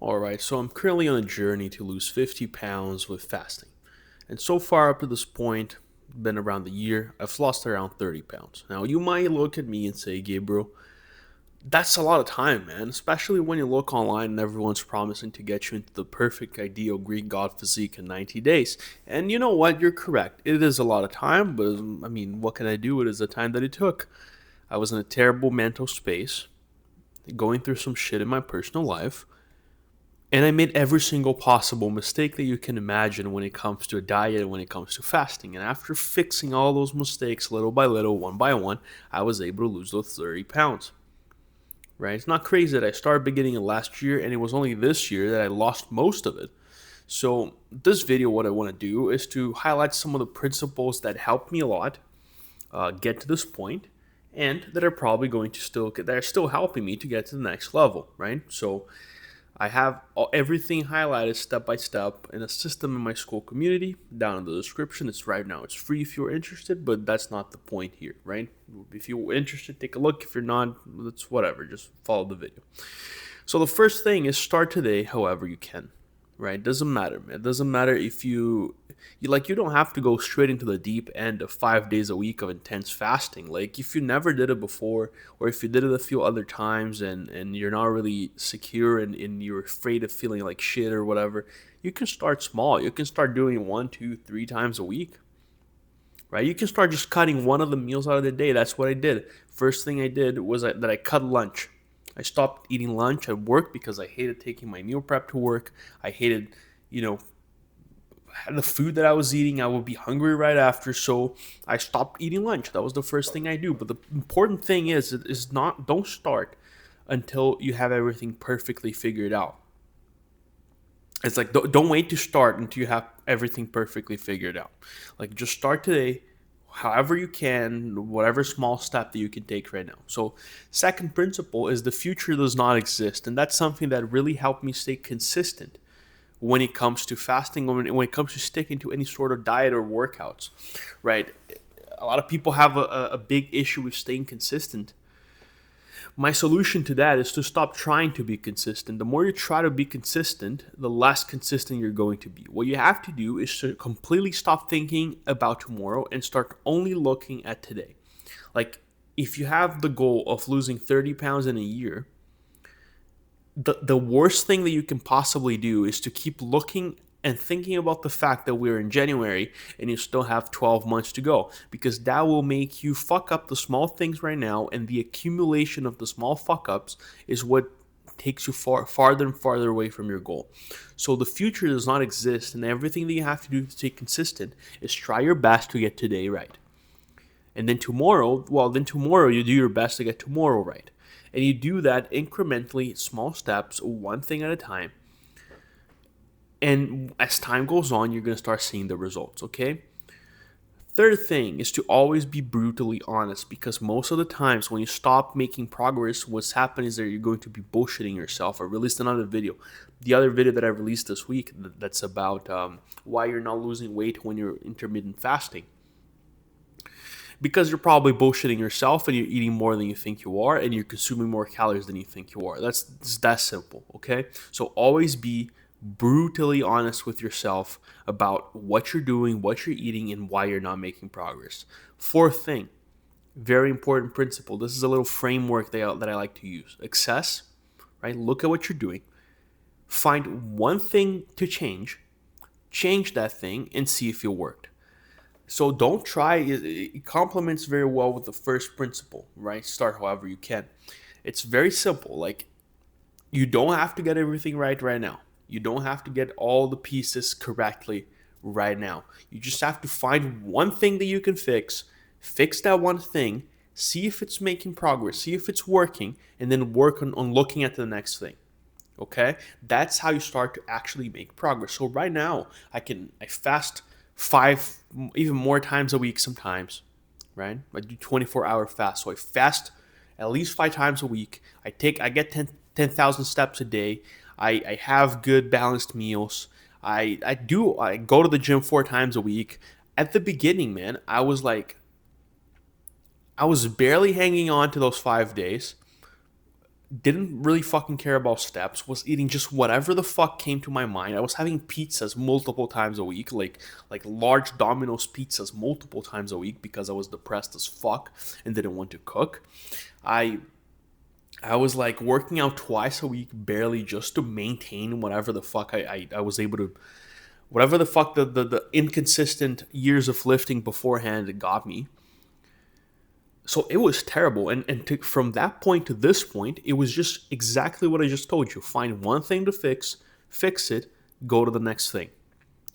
Alright, so I'm currently on a journey to lose 50 pounds with fasting. And so far up to this point, been around the year, I've lost around 30 pounds. Now, you might look at me and say, Gabriel, that's a lot of time, man, especially when you look online and everyone's promising to get you into the perfect, ideal Greek god physique in 90 days. And you know what? You're correct. It is a lot of time, but I mean, what can I do? It is the time that it took. I was in a terrible mental space, going through some shit in my personal life. And I made every single possible mistake that you can imagine when it comes to a diet and when it comes to fasting. And after fixing all those mistakes little by little, one by one, I was able to lose those 30 pounds. Right? It's not crazy that I started beginning of last year and it was only this year that I lost most of it. So, this video, what I want to do is to highlight some of the principles that helped me a lot get to this point and that are probably going to that are still helping me to get to the next level, right? So, I have everything highlighted step by step in a system in my school community down in the description. It's right now. It's free if you're interested, but that's not the point here, right? If you're interested, take a look. If you're not, that's whatever. Just follow the video. So the first thing is start today however you can, right? It doesn't matter, man. It doesn't matter if you don't have to go straight into the deep end of 5 days a week of intense fasting. Like if you never did it before, or if you did it a few other times and you're not really secure and you're afraid of feeling like shit or whatever, you can start small. You can start doing it 1, 2, 3 times a week. Right? You can start just cutting one of the meals out of the day. That's what I did. First thing I did was that I cut lunch. I stopped eating lunch at work because I hated taking my meal prep to work. I hated, you know, the food that I was eating. I would be hungry right after, so I stopped eating lunch. That was the first thing I do. But the important thing is not don't start until you have everything perfectly figured out. It's like don't wait to start until you have everything perfectly figured out. Like just start today, however you can, whatever small step that you can take right now. So, second principle is the future does not exist, and that's something that really helped me stay consistent when it comes to fasting, when it comes to sticking to any sort of diet or workouts, right? A lot of people have a big issue with staying consistent. My solution to that is to stop trying to be consistent. The more you try to be consistent, the less consistent you're going to be. What you have to do is to completely stop thinking about tomorrow and start only looking at today. Like, if you have the goal of losing 30 pounds in a year, the worst thing that you can possibly do is to keep looking and thinking about the fact that we're in January and you still have 12 months to go, because that will make you fuck up the small things right now, and the accumulation of the small fuck ups is what takes you farther and farther away from your goal. So the future does not exist, and everything that you have to do to stay consistent is try your best to get today right. And then tomorrow you do your best to get tomorrow right. And you do that incrementally, small steps, one thing at a time. And as time goes on, you're going to start seeing the results, okay? Third thing is to always be brutally honest, because most of the times when you stop making progress, what's happening is that you're going to be bullshitting yourself. I released another video. The other video that I released this week that's about why you're not losing weight when you're intermittent fasting. Because you're probably bullshitting yourself and you're eating more than you think you are and you're consuming more calories than you think you are. It's that simple, okay? So always be brutally honest with yourself about what you're doing, what you're eating, and why you're not making progress. Fourth thing, very important principle. This is a little framework that I like to use. Access, right? Look at what you're doing. Find one thing to change that thing, and see if it worked. So don't try, it complements very well with the first principle, right? Start however you can. It's very simple. Like, you don't have to get everything right now. You don't have to get all the pieces correctly right now. You just have to find one thing that you can fix that one thing, see if it's making progress, see if it's working, and then work on looking at the next thing. Okay? That's how you start to actually make progress. So right now, I fast 5, even more times a week sometimes, right? I do 24-hour fast. So I fast at least 5 times a week. I get 10,000 steps a day. I have good balanced meals. I go to the gym 4 times a week. At the beginning, man, I was barely hanging on to those 5 days. Didn't really fucking care about steps, was eating just whatever the fuck came to my mind. I was having pizzas multiple times a week, like large Domino's pizzas multiple times a week because I was depressed as fuck and didn't want to cook. I I was like working out twice a week barely just to maintain whatever the fuck I was able to, whatever the fuck the inconsistent years of lifting beforehand got me. So it was terrible. From that point to this point, it was just exactly what I just told you. Find one thing to fix it, go to the next thing.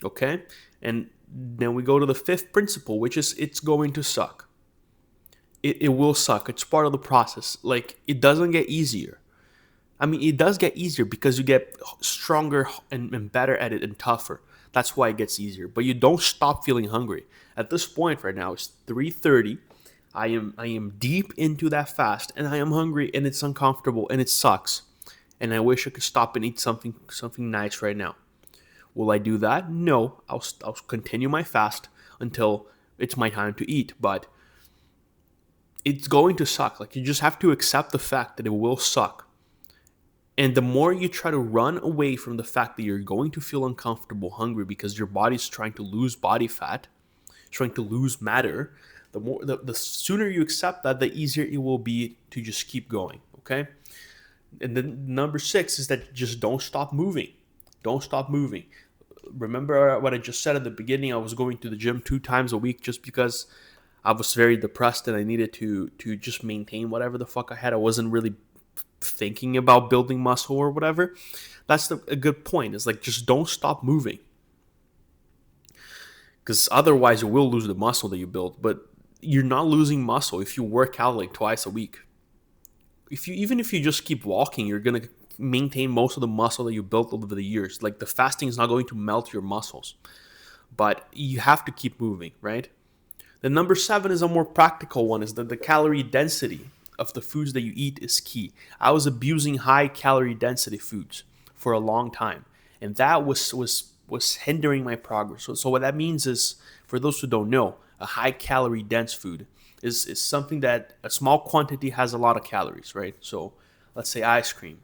Okay? And then we go to the fifth principle, which is it's going to suck. It will suck. It's part of the process. Like, it doesn't get easier. I mean, it does get easier because you get stronger and better at it and tougher. That's why it gets easier. But you don't stop feeling hungry. At this point right now, it's 3:30. I am deep into that fast and I am hungry and it's uncomfortable and it sucks. And I wish I could stop and eat something nice right now. Will I do that? No. I'll continue my fast until it's my time to eat. But it's going to suck. Like, you just have to accept the fact that it will suck. And the more you try to run away from the fact that you're going to feel uncomfortable, hungry because your body's trying to lose body fat, trying to lose matter, the sooner you accept that, the easier it will be to just keep going. Okay. And then number 6 is that just don't stop moving. Don't stop moving. Remember what I just said at the beginning? I was going to the gym 2 times a week just because I was very depressed and I needed to just maintain whatever the fuck I had. I wasn't really thinking about building muscle or whatever. That's a good point. It's like, just don't stop moving, because otherwise you will lose the muscle that you built. But you're not losing muscle if you work out like twice a week. Even if you just keep walking, you're gonna maintain most of the muscle that you built over the years. Like, the fasting is not going to melt your muscles, but you have to keep moving, right? The number 7 is a more practical one, is that the calorie density of the foods that you eat is key. I was abusing high calorie density foods for a long time, and that was hindering my progress. So what that means is, for those who don't know, a high calorie dense food is something that a small quantity has a lot of calories, right? So let's say ice cream,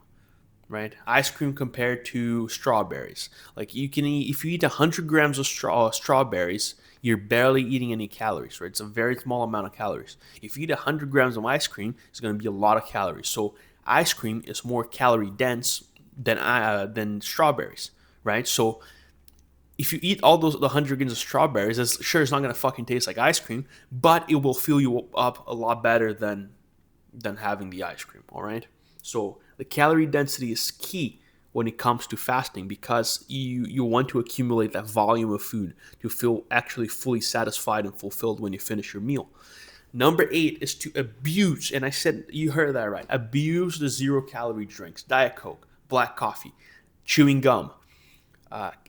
right? Ice cream compared to strawberries. Like, you can eat, if you eat 100 grams of strawberries, you're barely eating any calories, right? It's a very small amount of calories. If you eat 100 grams of ice cream, it's going to be a lot of calories. So ice cream is more calorie dense than strawberries, right? So if you eat all the 100 grams of strawberries, it's not going to fucking taste like ice cream, but it will fill you up a lot better than having the ice cream, all right? So the calorie density is key when it comes to fasting, because you want to accumulate that volume of food to feel actually fully satisfied and fulfilled when you finish your meal. Number 8 is to abuse, and I said, you heard that right, abuse the 0-calorie drinks, Diet Coke, black coffee, chewing gum,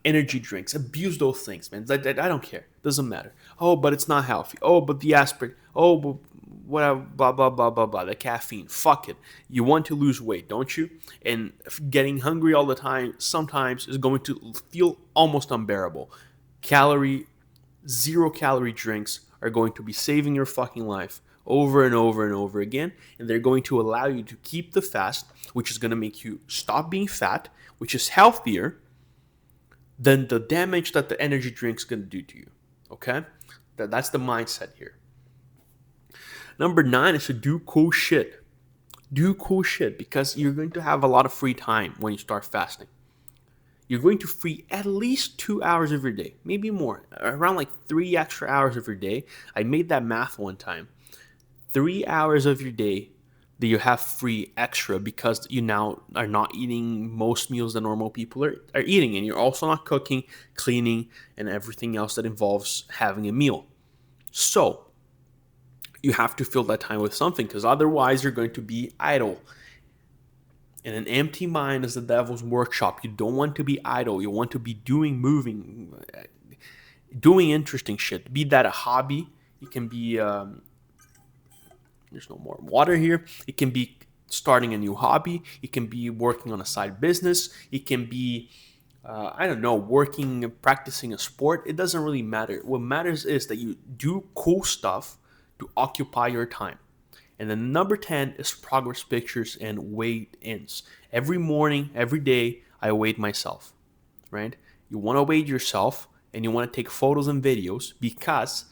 energy drinks. Abuse those things, man. I don't care. Doesn't matter. Oh, but it's not healthy. Oh, but the aspirin. Oh, but whatever, blah, blah, blah, blah, blah. The caffeine. Fuck it. You want to lose weight, don't you? And getting hungry all the time sometimes is going to feel almost unbearable. 0-calorie drinks are going to be saving your fucking life over and over and over again. And they're going to allow you to keep the fast, which is going to make you stop being fat, which is healthier than the damage that the energy drink's going to do to you. Okay? That's the mindset here. Number 9 is to do cool shit. Do cool shit, because you're going to have a lot of free time when you start fasting. You're going to free at least 2 hours of your day, maybe more, around like 3 extra hours of your day. I made that math one time. 3 hours of your day that you have free extra, because you now are not eating most meals that normal people are eating, and you're also not cooking, cleaning, and everything else that involves having a meal. So you have to fill that time with something, because otherwise you're going to be idle. And an empty mind is the devil's workshop. You don't want to be idle. You want to be moving, doing interesting shit. Be that a hobby. It can be, there's no more water here. It can be starting a new hobby. It can be working on a side business. It can be, practicing a sport. It doesn't really matter. What matters is that you do cool stuff to occupy your time. And then number 10 is progress pictures and weigh-ins. Every morning, every day, I weigh myself, right? You want to weigh yourself and you want to take photos and videos, because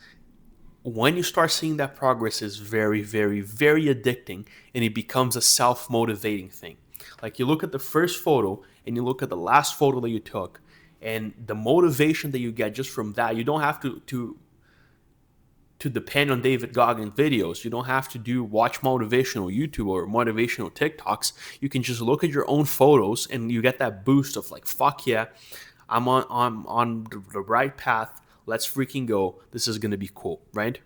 when you start seeing that progress is very, very, very addicting, and it becomes a self-motivating thing. Like, you look at the first photo and you look at the last photo that you took, and the motivation that you get just from that, you don't have to depend on David Goggins videos. You don't have to watch motivational YouTube or motivational TikToks. You can just look at your own photos and you get that boost of like, fuck yeah, I'm on the right path. Let's freaking go. This is gonna be cool, right?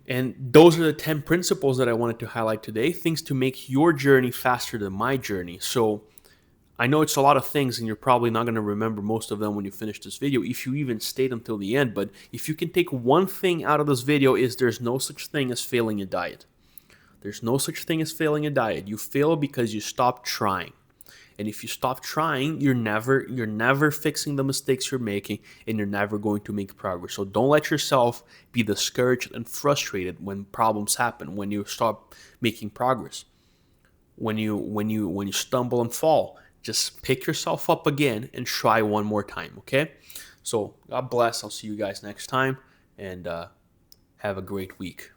And those are the 10 principles that I wanted to highlight today, things to make your journey faster than my journey. So I know it's a lot of things and you're probably not going to remember most of them when you finish this video, if you even stayed until the end. But if you can take one thing out of this video, is there's no such thing as failing a diet. There's no such thing as failing a diet. You fail because you stop trying. And if you stop trying, you're never fixing the mistakes you're making, and you're never going to make progress. So don't let yourself be discouraged and frustrated when problems happen, when you stop making progress, when you stumble and fall. Just pick yourself up again and try one more time, okay? So God bless. I'll see you guys next time, and have a great week.